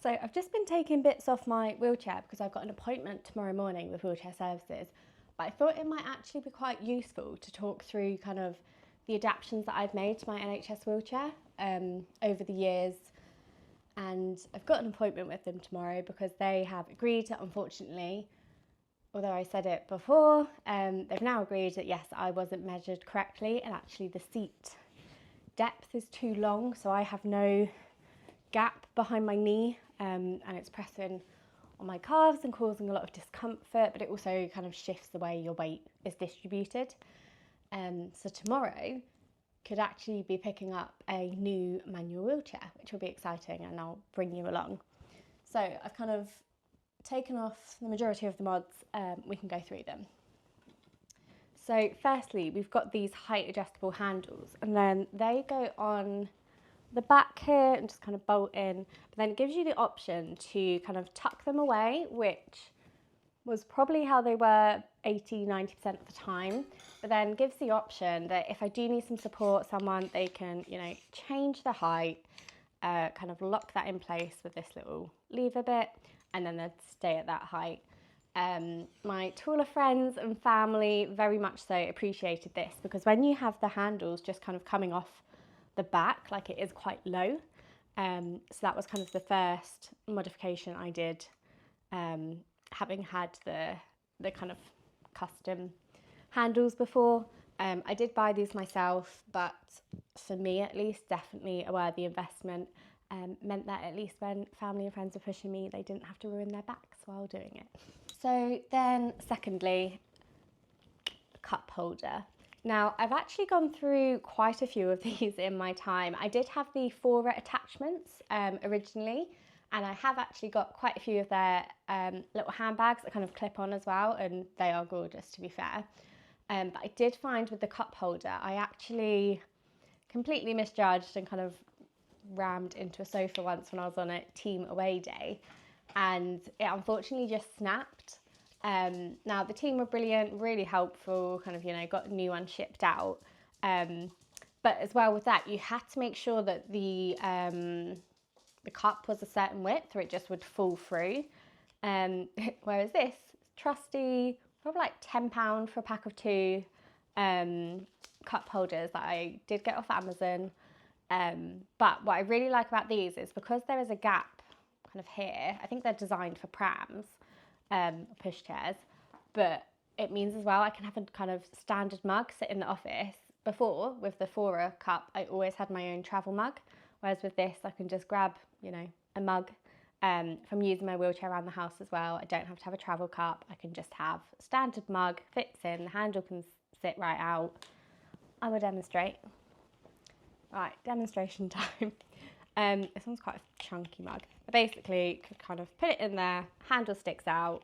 So I've just been taking bits off my wheelchair because I've got an appointment tomorrow morning with wheelchair services. But I thought it might actually be quite useful to talk through kind of the adaptations that I've made to my NHS wheelchair over the years. And I've got an appointment with them tomorrow because they have agreed that, unfortunately, although I said it before, they've now agreed that yes, I wasn't measured correctly, and actually the seat depth is too long, so I have no gap behind my knee, and it's pressing on my calves and causing a lot of discomfort, but it also kind of shifts the way your weight is distributed. So tomorrow could actually be picking up a new manual wheelchair, which will be exciting, and I'll bring you along. So I've kind of taken off the majority of the mods. We can go through them. So firstly, we've got these height adjustable handles, and then they go on the back here and just kind of bolt in, but then it gives you the option to kind of tuck them away, which was probably how they were 80-90% of the time, but then gives the option that if I do need some support, they can, change the height, kind of lock that in place with this little lever bit, and then they'd stay at that height. My taller friends and family very much so appreciated this, because when you have the handles just kind of coming off the back, like, it is quite low, so that was kind of the first modification I did, having had the kind of custom handles before. I did buy these myself, but for me at least, definitely a worthy investment. Meant that at least when family and friends were pushing me, they didn't have to ruin their backs while doing it. So then secondly, cup holder. Now, I've actually gone through quite a few of these in my time. I did have the Fora attachments originally, and I have actually got quite a few of their little handbags that kind of clip on as well, and they are gorgeous, to be fair. But I did find with the cup holder, I actually completely misjudged and kind of rammed into a sofa once when I was on a team away day, and it unfortunately just snapped. Now the team were brilliant, really helpful, kind of, got a new one shipped out. But as well with that, you had to make sure that the cup was a certain width or it just would fall through. Whereas this trusty, probably like £10 for a pack of 2 cup holders that I did get off Amazon. But what I really like about these is because there is a gap kind of here, I think they're designed for prams, pushchairs, but it means as well I can have a kind of standard mug sit in the office. Before, with the Fora cup, I always had my own travel mug, whereas with this I can just grab, a mug. If I'm using my wheelchair around the house as well, I don't have to have a travel cup. I can just have a standard mug, fits in, the handle can sit right out. I will demonstrate. Right, demonstration time. This one's quite a chunky mug. I basically could kind of put it in there, handle sticks out,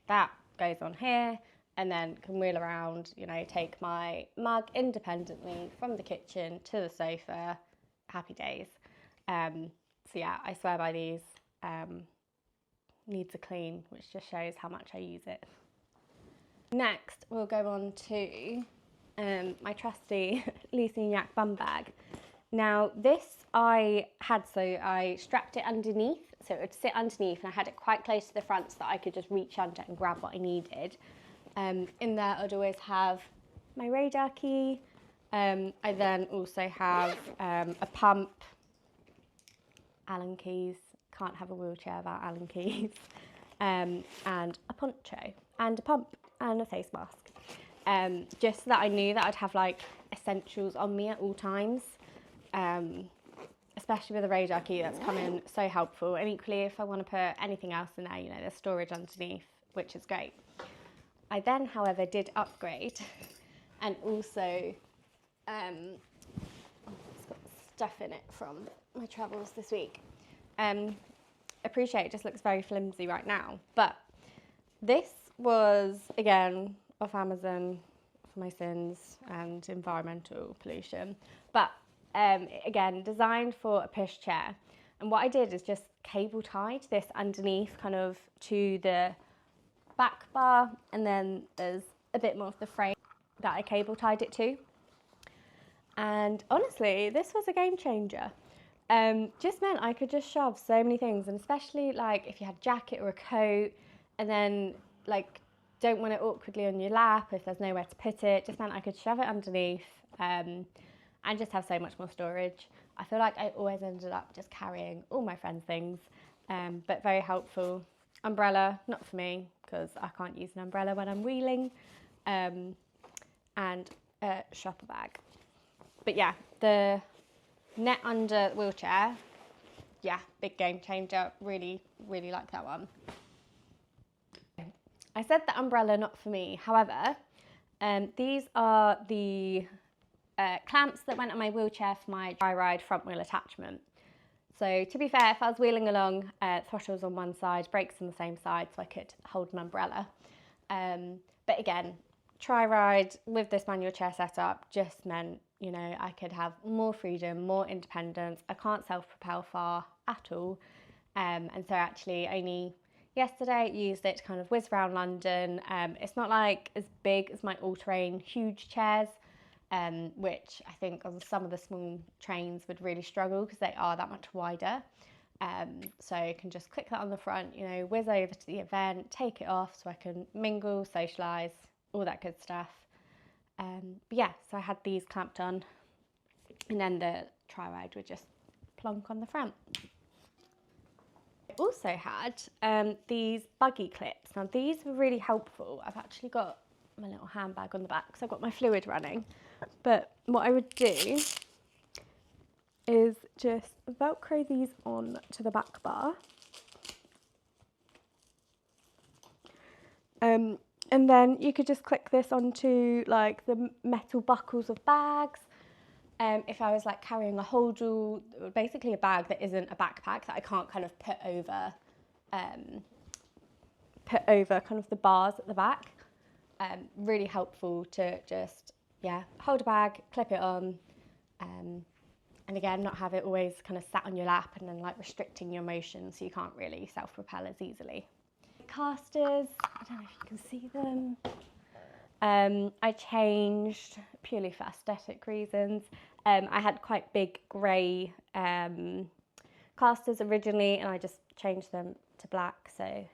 that goes on here, and then can wheel around, take my mug independently from the kitchen to the sofa. Happy days. So yeah, I swear by these. Needs a clean, which just shows how much I use it. Next, we'll go on to my trusty Lucignac bum bag. Now this I had, so I strapped it underneath, so it would sit underneath, and I had it quite close to the front so that I could just reach under and grab what I needed. In there I'd always have my radar key. I then also have a pump, Allen keys, can't have a wheelchair without Allen keys, and a poncho, and a pump, and a face mask. Just so that I knew that I'd have like essentials on me at all times. Especially with the radar key, that's come in so helpful. And equally, if I want to put anything else in there, there's storage underneath, which is great. I then, however, did upgrade, and also it's got stuff in it from my travels this week. Appreciate it just looks very flimsy right now, but this was again off Amazon for my sins and environmental pollution, but again designed for a pushchair. And what I did is just cable tied this underneath kind of to the back bar, and then there's a bit more of the frame that I cable tied it to. And honestly, this was a game changer. just meant I could just shove so many things, and especially like if you had a jacket or a coat, and then like don't want it awkwardly on your lap if there's nowhere to put it, just meant I could shove it underneath and just have so much more storage. I feel like I always ended up just carrying all my friends' things, but very helpful. Umbrella, not for me because I can't use an umbrella when I'm wheeling, and a shopper bag. But yeah, the net under the wheelchair, yeah, big game changer. Really, really like that one. I said the umbrella, not for me. However, these are the clamps that went on my wheelchair for my dry ride front wheel attachment. So to be fair, if I was wheeling along, throttles on one side, brakes on the same side, so I could hold an umbrella. But again, tri ride with this manual chair setup just meant, you know, I could have more freedom, more independence. I can't self-propel far at all. And so actually only yesterday I used it to kind of whiz around London. It's not like as big as my all-terrain huge chairs, which I think on some of the small trains would really struggle because they are that much wider. So I can just click that on the front, you know, whiz over to the event, take it off so I can mingle, socialise, all that good stuff. But yeah, so I had these clamped on, and then the tri-ride would just plonk on the front. I also had these Buggy clips. Now these were really helpful. I've actually got my little handbag on the back because I've got my fluid running. But what I would do is just Velcro these on to the back bar. And then you could just click this onto like the metal buckles of bags. If I was like carrying a holdall, basically a bag that isn't a backpack that I can't kind of put over kind of the bars at the back. Really helpful to just, yeah, hold a bag, clip it on, and again, not have it always kind of sat on your lap and then like restricting your motion so you can't really self-propel as easily. Casters, I don't know if you can see them. I changed purely for aesthetic reasons. I had quite big grey casters originally, and I just changed them to black, so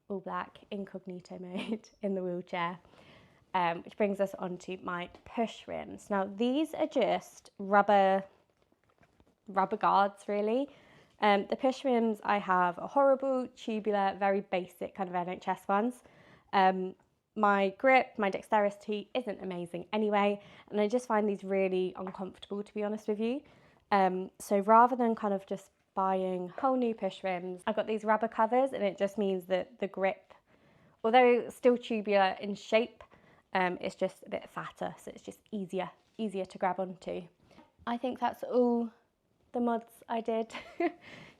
all black, incognito mode in the wheelchair. Which brings us on to my push rims. Now these are just rubber guards really. The push rims I have are horrible, tubular, very basic kind of NHS ones. My grip, my dexterity isn't amazing anyway, and I just find these really uncomfortable, to be honest with you. So rather than kind of just buying whole new push rims, I've got these rubber covers, and it just means that the grip, although still tubular in shape, it's just a bit fatter, so it's just easier to grab onto. I think that's all the mods I did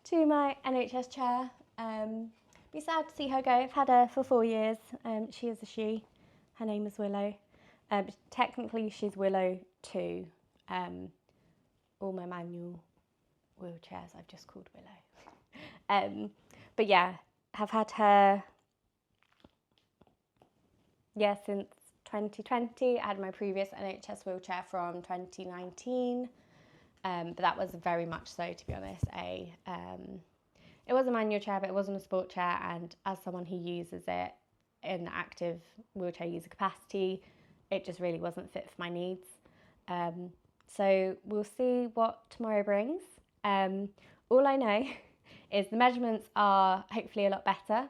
to my NHS chair. Be sad to see her go. I've had her for 4 years. She is a she. Her name is Willow. Technically she's Willow 2. All my manual wheelchairs I've just called Willow. But yeah, have had her since 2020. I had my previous NHS wheelchair from 2019. But that was very much so, to be honest, it was a manual chair, but it wasn't a sport chair, and as someone who uses it in the active wheelchair user capacity, it just really wasn't fit for my needs. So we'll see what tomorrow brings. All I know is the measurements are hopefully a lot better.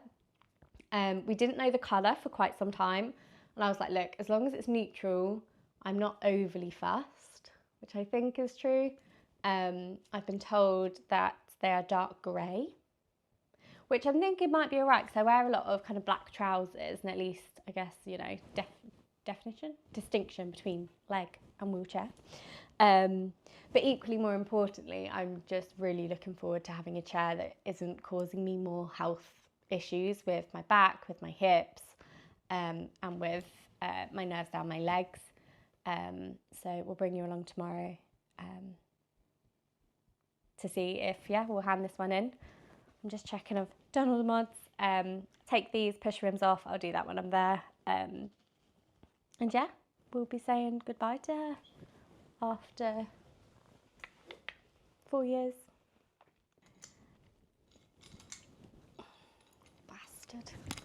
We didn't know the colour for quite some time, and I was like, look, as long as it's neutral, I'm not overly fussed, which I think is true. I've been told that they are dark grey, which I'm thinking might be alright because I wear a lot of kind of black trousers, and at least I guess, you know, distinction between leg and wheelchair. But equally more importantly, I'm just really looking forward to having a chair that isn't causing me more health issues with my back, with my hips, and with my nerves down my legs. So we'll bring you along tomorrow to see if, we'll hand this one in. I'm just checking I've done all the mods. Take these push rims off, I'll do that when I'm there. And yeah, we'll be saying goodbye to her after 4 years. interested.